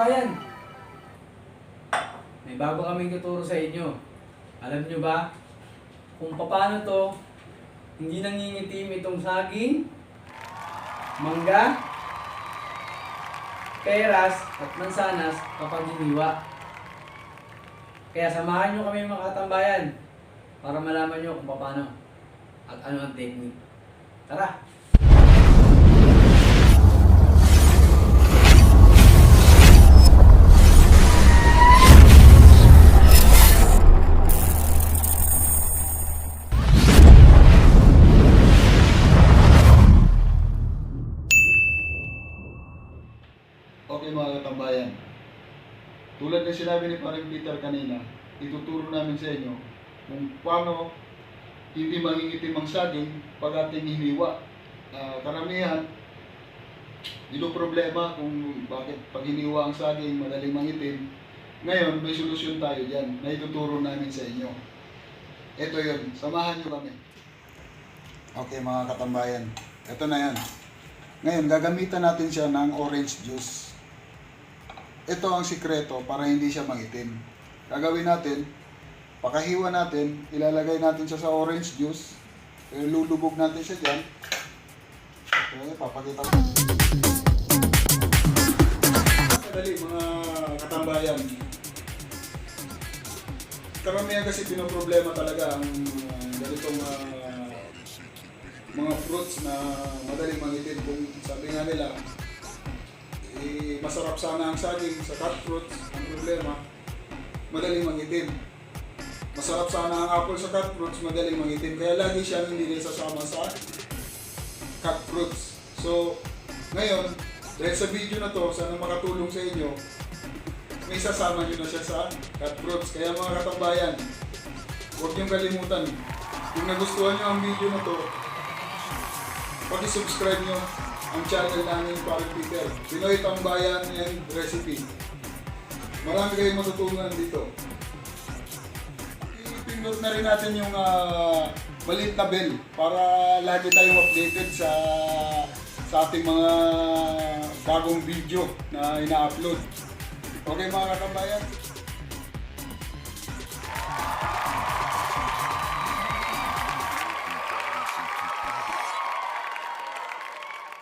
katambayan, may bago kaming tuturo sa inyo. Alam nyo ba kung paano to hindi nangingitim itong saging, mangga, peras at mansanas kapag hiniwa? Kaya samahan nyo kami mga katambayan para malaman nyo kung paano at ano ang technique. Tara! Okay mga katambayan, tulad ng sinabi ni Paring Peter kanina, ituturo namin sa inyo kung paano hindi mangingitim ang saging pag ating hiniwa. Karamihan, dito problema kung bakit pag hiniwa ang saging madaling mangitim. Ngayon, may solusyon tayo dyan na ituturo namin sa inyo. Ito yun, samahan nyo kami. Okay mga katambayan, ito na yan. Ngayon, gagamitan natin siya ng orange juice. Ito ang sikreto para hindi siya mangitim. Gagawin natin, pakahiwa natin, ilalagay natin siya sa orange juice. Lulubog natin siya dyan. Okay, papakita ko. Madali mga katambayan. Karamihan kasi pinoproblema talaga ang ganitong mga fruits na madaling mangitim. Kung sabi nga nila, masarap sana ang saging sa cut fruits, ang problema, madaling mangitim. Masarap sana ang apple sa cut fruits, madaling mangitim. Kaya lagi siyang hindi nisasama sa cut fruits. So, ngayon, dahil sa video na to, sana makatulong sa inyo, may sasama nyo na siya sa cut fruits. Kaya mga katambayan, huwag niyong kalimutan, kung nagustuhan nyo ang video na to, pag-subscribe nyo ang channel namin Paring Peter, Pinoy Tambayan and Recipe. Marami kayong matutunan dito. I-pindot na rin natin yung maliit na bell para lagi tayong updated sa ating mga bagong video na ina-upload. Okay mga katambayan?